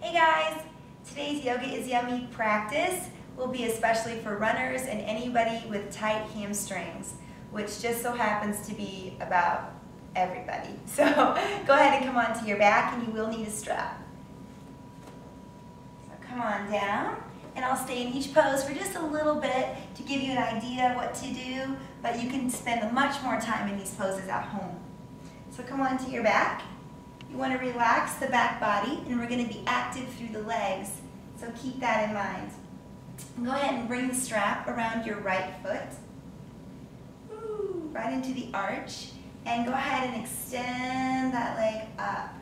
Hey guys! Today's Yoga is Yummy practice will be especially for runners and anybody with tight hamstrings, which just so happens to be about everybody. So go ahead and come onto your back, and you will need a strap. So come on down, and I'll stay in each pose for just a little bit to give you an idea of what to do, but you can spend much more time in these poses at home. So come onto your back. You want to relax the back body, and we're going to be active through the legs, so keep that in mind. Go ahead and bring the strap around your right foot, right into the arch, and go ahead and extend that leg up.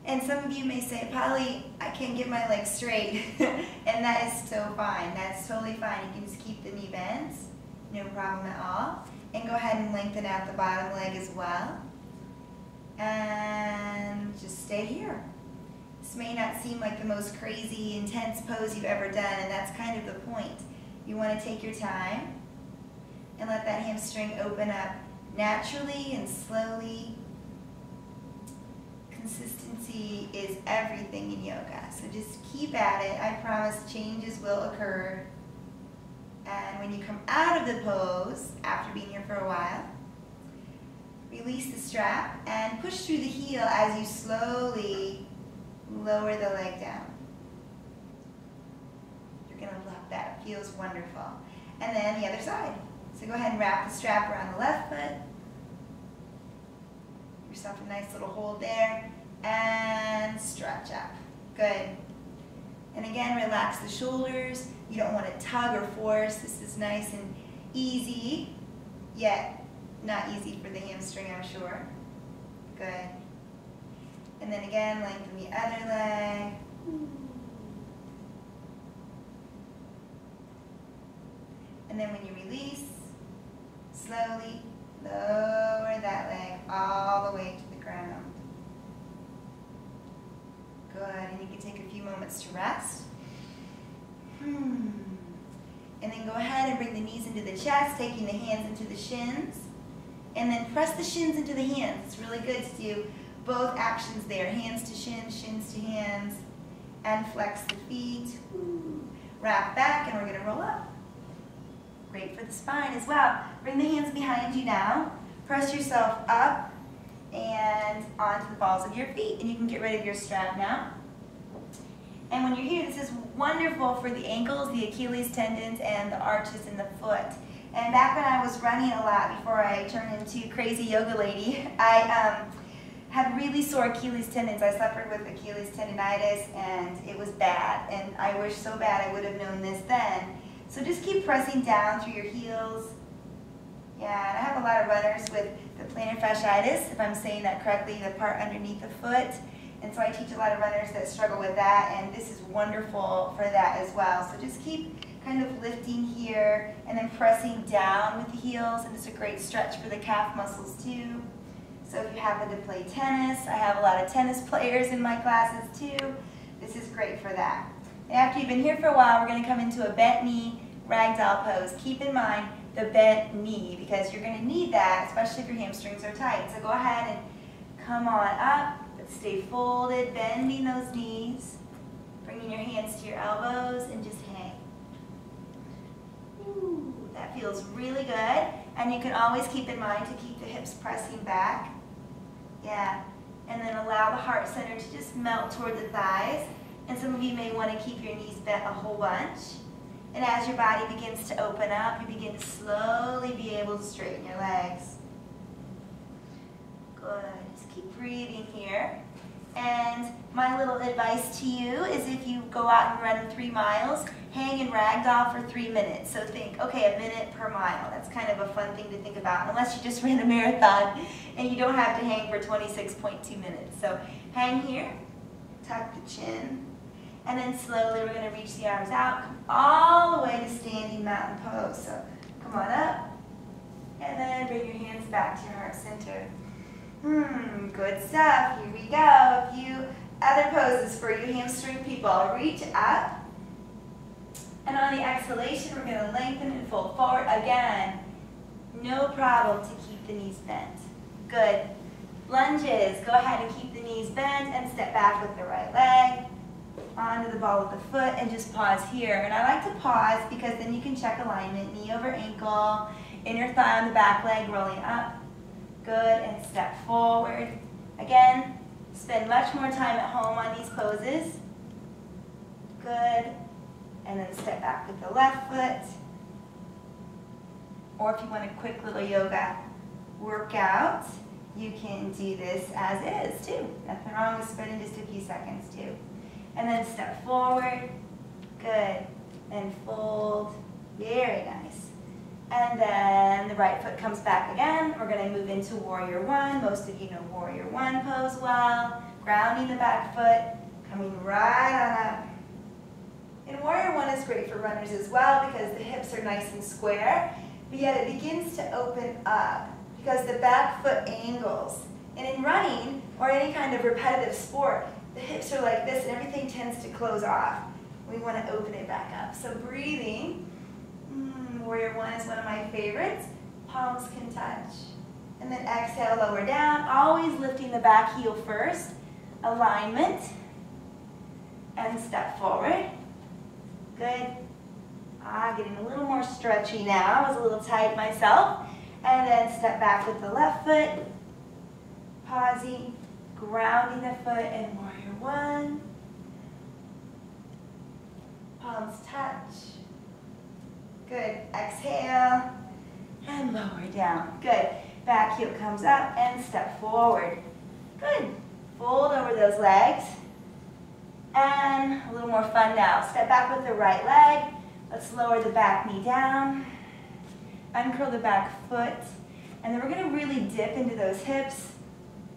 And some of you may say, Polly, I can't get my leg straight, and that is so fine. That's totally fine. You can just keep the knee bent, no problem at all. And go ahead and lengthen out the bottom leg as well. And just stay here. This may not seem like the most crazy, intense pose you've ever done, and that's kind of the point. You want to take your time and let that hamstring open up naturally and slowly. Consistency is everything in yoga, so just keep at it. I promise changes will occur. And when you come out of the pose, after being here for a while, release the strap and push through the heel as you slowly lower the leg down. You're going to love that. It feels wonderful. And then the other side. So go ahead and wrap the strap around the left foot. Give yourself a nice little hold there. And stretch up. Good. And again, relax the shoulders. You don't want to tug or force. This is nice and easy, yet not easy for the hamstring, I'm sure. Good. And then again, lengthen the other leg. And then when you release, slowly lower that leg all the way to the ground. Good. And you can take a few moments to rest. And then go ahead and bring the knees into the chest, taking the hands into the shins. And then press the shins into the hands. It's really good to do both actions there. Hands to shins, shins to hands. And flex the feet. Wrap back, and we're going to roll up. Great for the spine as well. Bring the hands behind you now. Press yourself up and onto the balls of your feet. And you can get rid of your strap now. And when you're here, this is wonderful for the ankles, the Achilles tendons, and the arches in the foot. And back when I was running a lot before I turned into crazy yoga lady, I had really sore Achilles tendons. I suffered with Achilles tendonitis, and it was bad. And I wish so bad I would have known this then. So just keep pressing down through your heels. Yeah, and I have a lot of runners with the plantar fasciitis, if I'm saying that correctly, the part underneath the foot. And so I teach a lot of runners that struggle with that, and this is wonderful for that as well. So just keep kind of lifting here and then pressing down with the heels, and it's a great stretch for the calf muscles too. So if you happen to play tennis, I have a lot of tennis players in my classes too. This is great for that. And after you've been here for a while, we're going to come into a bent knee ragdoll pose. Keep in mind the bent knee, because you're going to need that, especially if your hamstrings are tight. So go ahead and come on up. Stay folded, bending those knees, bringing your hands to your elbows, and just hang. Ooh, that feels really good. And you can always keep in mind to keep the hips pressing back. Yeah. And then allow the heart center to just melt toward the thighs. And some of you may want to keep your knees bent a whole bunch. And as your body begins to open up, you begin to slowly be able to straighten your legs. Good. Just keep breathing here. And my little advice to you is, if you go out and run 3 miles, hang and ragdoll for 3 minutes. So think, okay, a minute per mile. That's kind of a fun thing to think about, unless you just ran a marathon and you don't have to hang for 26.2 minutes. So hang here, tuck the chin, and then slowly we're going to reach the arms out, come all the way to standing mountain pose. So come on up, and then bring your hands back to your heart center. Good stuff. Here we go. A few other poses for you hamstring people. Reach up. And on the exhalation, we're going to lengthen and fold forward. Again, no problem to keep the knees bent. Good. Lunges. Go ahead and keep the knees bent and step back with the right leg. onto the ball of the foot and just pause here. And I like to pause because then you can check alignment, knee over ankle, inner thigh on the back leg, rolling up. Good, and step forward. Again, spend much more time at home on these poses. Good, and then step back with the left foot. Or if you want a quick little yoga workout, you can do this as is too. Nothing wrong with spending just a few seconds too. And then step forward. Good. And fold. Very nice. And then the right foot comes back again. We're going to move into Warrior One. Most of you know Warrior One pose well. Grounding the back foot. Coming right on up. And Warrior One is great for runners as well because the hips are nice and square. But yet it begins to open up because the back foot angles. And in running or any kind of repetitive sport, the hips are like this and everything tends to close off. We want to open it back up. So breathing, Warrior One is one of my favorites. Palms can touch. And then exhale, lower down, always lifting the back heel first. Alignment. And step forward. Good. Getting a little more stretchy now. I was a little tight myself. And then step back with the left foot. Pausing, grounding the foot in Warrior One. Palms touch. Good. Exhale. And lower down. Good. Back heel comes up and step forward. Good. Fold over those legs. And a little more fun now. Step back with the right leg. Let's lower the back knee down. Uncurl the back foot. And then we're going to really dip into those hips.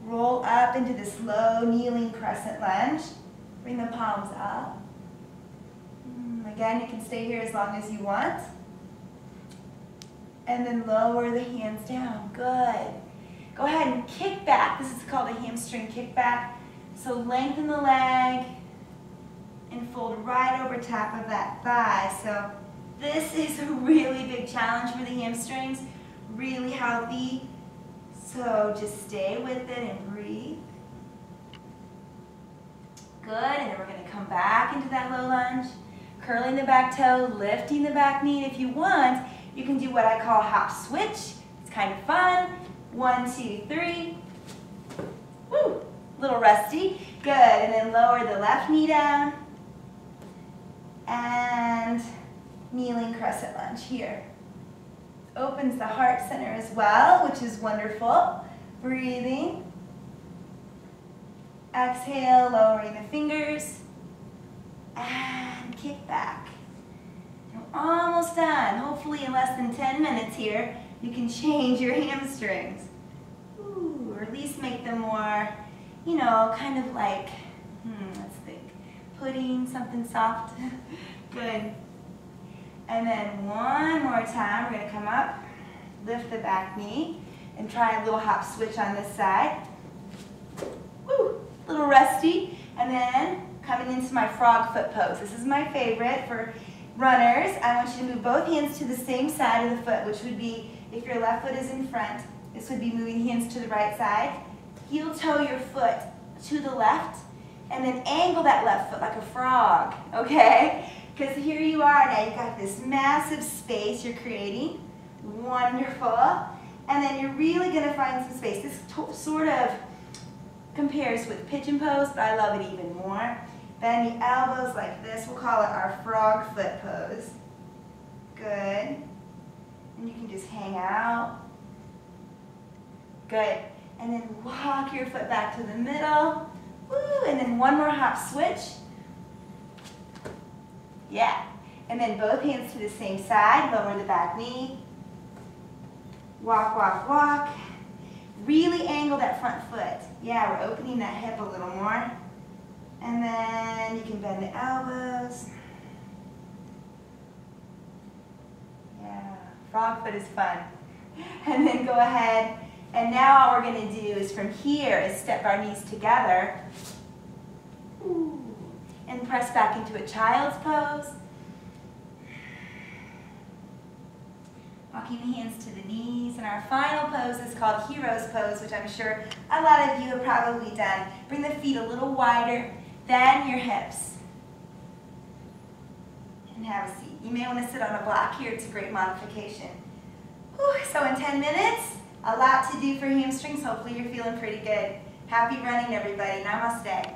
Roll up into this low kneeling crescent lunge. Bring the palms up. Again, you can stay here as long as you want. And then lower the hands down. Good. Go ahead and kick back. This is called a hamstring kickback. So lengthen the leg and fold right over top of that thigh. So this is a really big challenge for the hamstrings. Really healthy. So just stay with it and breathe. Good, and then we're going to come back into that low lunge. Curling the back toe, lifting the back knee. And if you want, you can do what I call hop switch. It's kind of fun. 1, 2, 3. Woo! Little rusty. Good, and then lower the left knee down. And kneeling crescent lunge here. Opens the heart center as well, which is wonderful. Breathing. Exhale, lowering the fingers. And kick back. We're almost done. Hopefully in less than 10 minutes here, you can change your hamstrings. Ooh, or at least make them more, you know, kind of like, let's think, pudding, something soft. Good. And then one more time, we're going to come up, lift the back knee, and try a little hop switch on this side. Woo, a little rusty. And then coming into my frog foot pose. This is my favorite for runners. I want you to move both hands to the same side of the foot, which would be, if your left foot is in front, this would be moving hands to the right side. Heel toe your foot to the left, and then angle that left foot like a frog, okay? Because here you are now, you've got this massive space you're creating. Wonderful. And then you're really going to find some space. This sort of compares with pigeon pose, but I love it even more. Bend the elbows like this. We'll call it our frog foot pose. Good. And you can just hang out. Good. And then walk your foot back to the middle. Woo. And then one more hop switch. Yeah. And then both hands to the same side. Lower the back knee. Walk, walk, walk. Really angle that front foot. Yeah, we're opening that hip a little more. And then you can bend the elbows. Yeah, frog foot is fun. And then go ahead. And now all we're going to do is from here is step our knees together. Ooh. And press back into a child's pose. Walking the hands to the knees. And our final pose is called Hero's Pose, which I'm sure a lot of you have probably done. Bring the feet a little wider than your hips. and have a seat. You may want to sit on a block here. It's a great modification. Whew, so in 10 minutes, a lot to do for hamstrings. Hopefully you're feeling pretty good. Happy running, everybody. Namaste.